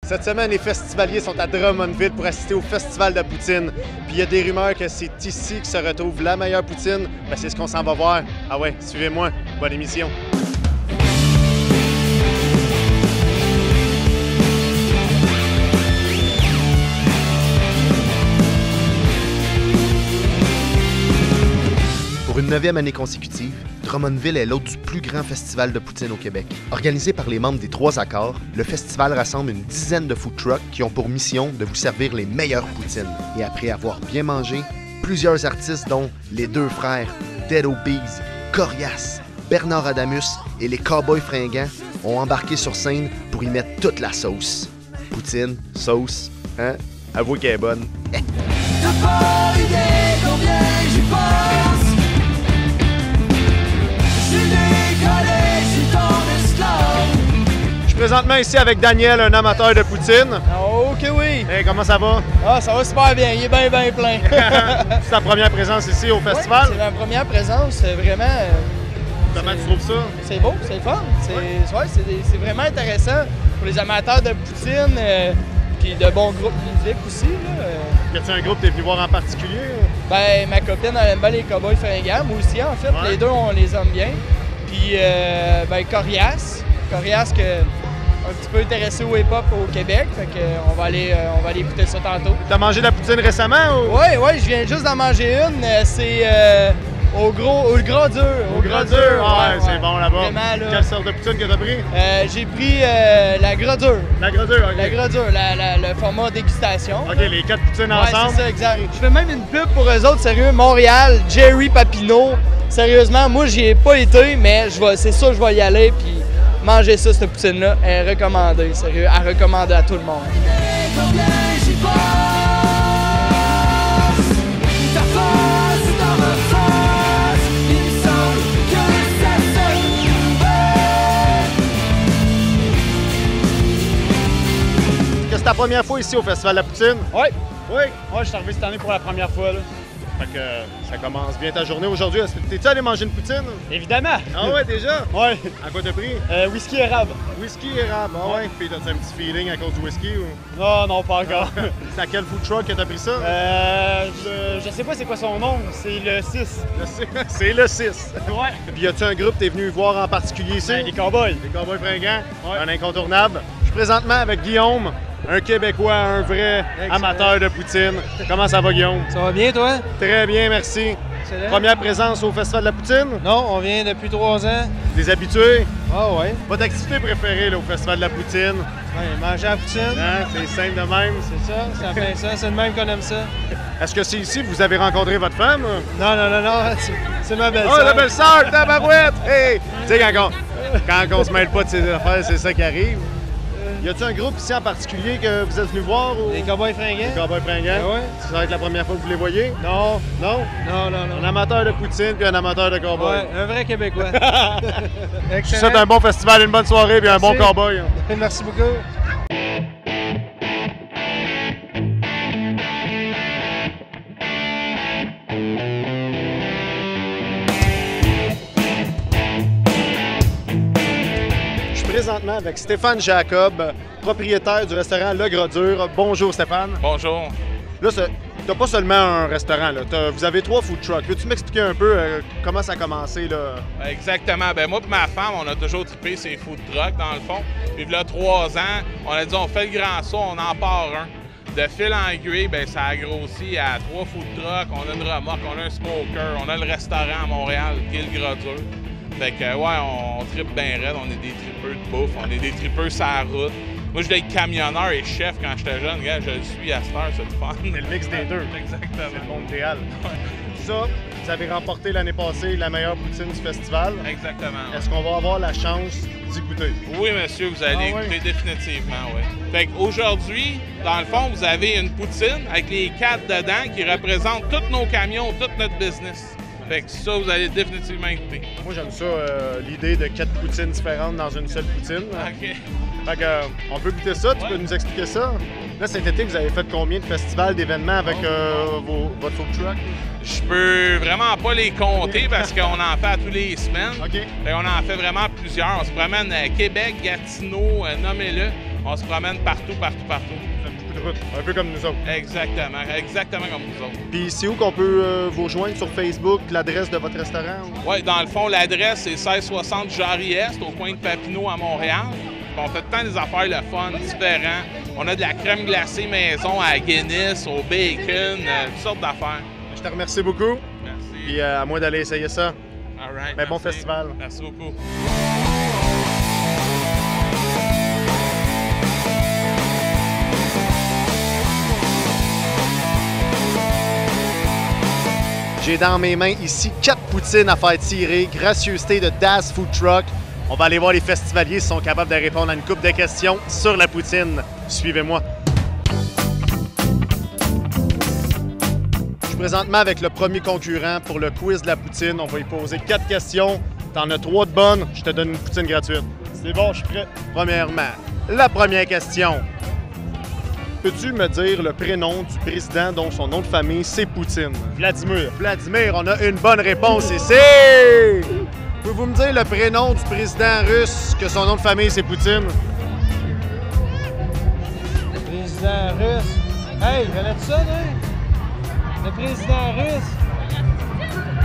Cette semaine, les festivaliers sont à Drummondville pour assister au Festival de poutine. Puis il y a des rumeurs que c'est ici que se retrouve la meilleure poutine. Ben, c'est ce qu'on s'en va voir. Ah ouais, suivez-moi. Bonne émission. Pour une 9e année consécutive, Drummondville est l'hôte du plus grand festival de poutine au Québec. Organisé par les membres des Trois Accords, le festival rassemble une dizaine de food trucks qui ont pour mission de vous servir les meilleures poutines. Et après avoir bien mangé, plusieurs artistes dont les deux frères Dead O'Bees, Corias, Bernard Adamus et les Cowboys Fringants ont embarqué sur scène pour y mettre toute la sauce. Poutine, sauce, hein? Avouez qu'elle est bonne. T'as pas idée combien j'y pense. Je suis décollé, je suis ton esclave. Je suis présentement ici avec Daniel, un amateur de poutine. Oh que oui! Hey, comment ça va? Ah, ça va super bien, il est bien plein. C'est ta première présence ici au festival? Ouais, c'est ma première présence, vraiment. Comment tu trouves ça? C'est beau, c'est le fun. C'est vraiment intéressant pour les amateurs de poutine, puis de bons groupes de musique aussi. Y a-t-il un groupe que tu es venu voir en particulier? Ben, ma copine, elle aime bien les Cowboys Fringants, moi aussi en fait, Ouais. les deux on les aime bien. Puis, ben, Corias que un petit peu intéressé au hip-hop au Québec, fait que on va aller écouter ça tantôt. T'as mangé de la poutine récemment ou? Oui, je viens juste d'en manger une. C'est au gras dur. Au gras dur? Ouais, c'est bon là-bas. Vraiment, là. Quelle sorte de poutine que t'as pris? J'ai pris la gras dur. La gras dur, ok. La gras dur, le format dégustation. Ok, les 4 poutines Ouais, ensemble. c'est ça, exact. Je fais même une pub pour eux autres, sérieux. Montréal, Jerry Papineau. Sérieusement, moi, j'y ai pas été, mais c'est sûr que je vais y aller. Puis manger ça, cette poutine-là, elle est recommandée, sérieux. À recommander à tout le monde. Combien j'y pense. Ta face dans ma face. Il me semble que ça se fait. Que c'est ta première fois ici au Festival de la poutine? Oui, Oui. moi je suis arrivé cette année pour la première fois. Là. Fait que ça commence bien ta journée aujourd'hui. T'es-tu allé manger une poutine? Évidemment! Ah ouais, déjà? Ouais. À quoi t'as pris? Whisky érable. Whisky érable, ah ouais. Puis t'as un petit feeling à cause du whisky ou? Non, non, pas encore. C'est à quel food truck que t'as pris ça? Je sais pas c'est quoi son nom, c'est le 6. C'est le 6. Ouais. Puis y a-tu un groupe que t'es venu voir en particulier ici? Les Cowboys. Les Cowboys Fringants, Ouais. un incontournable. Je suis présentement avec Guillaume, un Québécois, un vrai amateur de poutine. Comment ça va, Guillaume? Ça va bien, toi? Très bien, merci. Excellent. Première présence au Festival de la poutine? Non, on vient depuis 3 ans. Des habitués? Ah ouais. Votre activité préférée là, au Festival de la poutine? Ouais, manger à la poutine. Hein? C'est simple de même. C'est ça, c'est en plein ça. C'est de même qu'on aime ça. Est-ce que c'est ici que vous avez rencontré votre femme? Non. C'est ma belle-sœur. Oh, la belle-sœur, tabarouette! Hey! Tu sais, quand on se mêle pas de ses affaires, c'est ça qui arrive. Y a-t-il un groupe ici en particulier que vous êtes venu voir? Ou... Les Cowboys Fringants. Les Cowboys Fringants? Ah ouais. Ça va être la première fois que vous les voyez? Non. Non? Non. Un amateur de poutine puis un amateur de cowboy. Ouais, un vrai Québécois. Je vous souhaite un bon festival, une bonne soirée puis un bon Merci. cowboy. Merci beaucoup. Je suis présentement avec Stéphane Jacob, propriétaire du restaurant Le Gras Dur. Bonjour Stéphane. Bonjour. Là, t'as pas seulement un restaurant, là. Vous avez 3 food trucks. Peux-tu m'expliquer un peu comment ça a commencé, là? Exactement. Ben moi et ma femme, on a toujours trippé ces food trucks, dans le fond. Puis là, 3 ans, on a dit on fait le grand saut, on en part un. De fil en aiguille, ben ça a grossi à 3 food trucks, on a une remorque, on a un smoker, on a le restaurant à Montréal, qui est le Gras Dur. Fait que, ouais, on trippe bien raide, on est des tripeurs de bouffe, on est des tripeurs sur la route. Moi, je voulais être camionneur et chef quand j'étais jeune. Regarde, je le suis à cette heure, c'est le fun. C'est le mix des deux. Exactement. C'est le monde idéal. Ça, vous avez remporté l'année passée la meilleure poutine du festival. Exactement. Est-ce qu'on va avoir la chance d'y goûter? Oui, monsieur, vous allez écouter définitivement, oui. Fait qu'aujourd'hui, dans le fond, vous avez une poutine avec les 4 dedans qui représentent tous nos camions, tout notre business. Fait que ça, vous allez définitivement écouter. Moi, j'aime ça, l'idée de 4 poutines différentes dans une seule poutine. OK. Fait que, on peut goûter ça, tu peux nous expliquer ça? Là, cet été, vous avez fait combien de festivals, d'événements avec votre food truck? Je peux vraiment pas les compter parce qu'on en fait à tous les semaines. OK. Fait on en fait vraiment plusieurs. On se promène à Québec, Gatineau, nommez-le. On se promène partout. Fait beaucoup de routes, un peu comme nous autres. Exactement comme nous autres. Puis c'est où qu'on peut vous rejoindre sur Facebook, l'adresse de votre restaurant? Oui, dans le fond, l'adresse c'est 1660 Jarry-Est, au coin de Papineau à Montréal. Puis on fait tout le temps des affaires le fun, différents. On a de la crème glacée maison à Guinness, au bacon, toutes sortes d'affaires. Je te remercie beaucoup. Merci. Puis à moi d'aller essayer ça. All right, Ben, bon merci. festival. Merci beaucoup. J'ai dans mes mains ici 4 poutines à faire tirer, gracieuseté de Das Food Truck. On va aller voir les festivaliers s'ils sont capables de répondre à une couple de questions sur la poutine. Suivez-moi. Je suis présentement avec le premier concurrent pour le quiz de la poutine. On va lui poser 4 questions. T'en as 3 de bonnes, je te donne une poutine gratuite. C'est bon, je suis prêt. Premièrement, la première question. Peux-tu me dire le prénom du président dont son nom de famille, c'est Poutine? Vladimir. Vladimir, on a une bonne réponse ici! Pouvez-vous me dire le prénom du président russe que son nom de famille, c'est Poutine? Le président russe. Hey, connais-tu ça, là? Le président russe.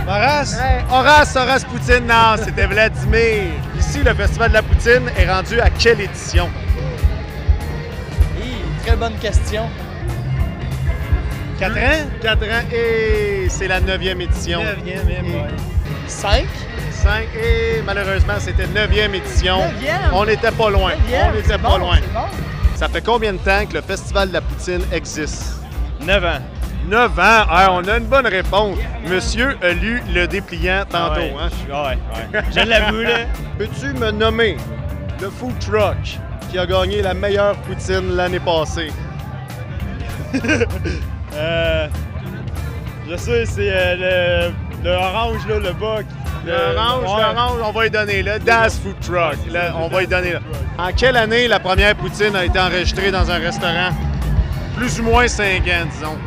Maras? Hey, Horace Poutine, non, c'était Vladimir. Ici, le Festival de la Poutine est rendu à quelle édition? Très bonne question. 4 ans? 4 ans et c'est la 9e édition. 9e, même, ouais. 5? 5 et malheureusement, c'était 9e édition. 9e? On n'était pas loin. On n'était pas bon, loin. c'est bon. Ça fait combien de temps que le Festival de la Poutine existe? 9 ans. 9 ans. Ah, on a une bonne réponse. Monsieur a lu le dépliant tantôt. Ouais. Hein? Ouais. Je l'avoue, là. Peux-tu me nommer le food truck qui a gagné la meilleure poutine l'année passée? Je sais, c'est le orange, là, le buck. L'orange, on va y donner. Le Das Food Truck, là, on va y donner. Là. En quelle année la première poutine a été enregistrée dans un restaurant? Plus ou moins 5 ans, disons.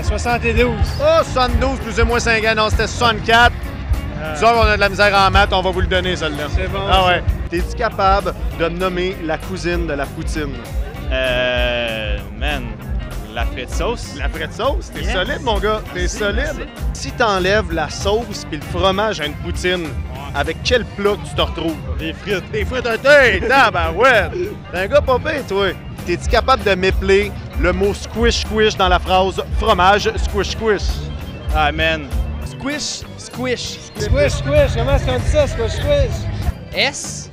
72. Oh, 72, plus ou moins 5 ans. Non, c'était 64. Nous autres, on a de la misère en maths, on va vous le donner, celle-là. C'est bon. Ah ouais. T'es-tu capable de me nommer la cousine de la poutine? Man, la frite sauce. La frite sauce? T'es Yes. solide, mon gars. T'es solide. merci. Si t'enlèves la sauce puis le fromage à une poutine, avec quel plat que tu te retrouves? Des frites. Des frites un thé! Tabarouette! T'es un gars pas pire, toi. T'es-tu capable de m'épeler le mot squish dans la phrase fromage squish? Ah, man. Squish, squish. Squish, squish. Comment est-ce qu'on dit ça, squish, squish? S,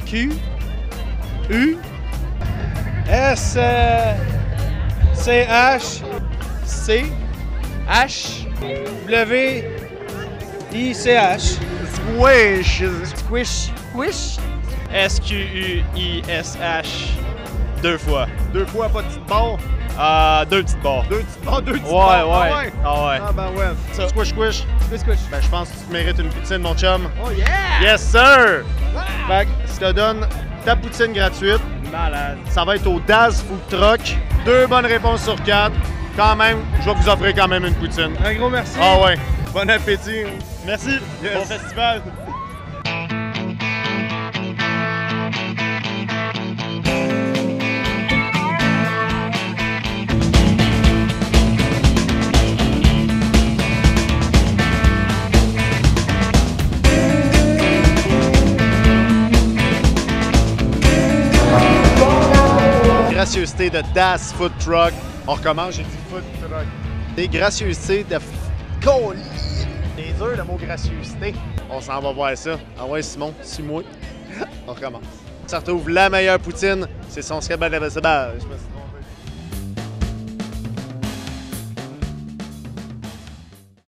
Q, U, S, C, H, C, H, W, I, C, H. Squish! squish, squish. S-Q-U-I-S-H. 2 fois. 2 fois, pas de petite barre. 2 petites barres. 2 petites barres, 2 petites Ouais, barres. ouais. Ah ouais? Ah ouais. Ah ben ouais. Ça. Squish. Squish, squish. Ben je pense que tu te mérites une poutine, mon chum. Oh yeah! Yes, sir! Fait que je te donne ta poutine gratuite. Malade. Ça va être au Das Food Truck. 2 bonnes réponses sur 4. Quand même, je vais vous offrir quand même une poutine. Un gros merci. Ah ouais. Bon appétit. Merci. Yes. Bon festival. Gracieuseté de Das Food Truck. On recommence, j'ai dit Food Truck. Des gracieusetés de... Colis! C'est dur le mot gracieuseté. On s'en va voir ça. Ah ouais, Simon, suis-moi. On recommence. Ça retrouve la meilleure poutine. C'est son scabal de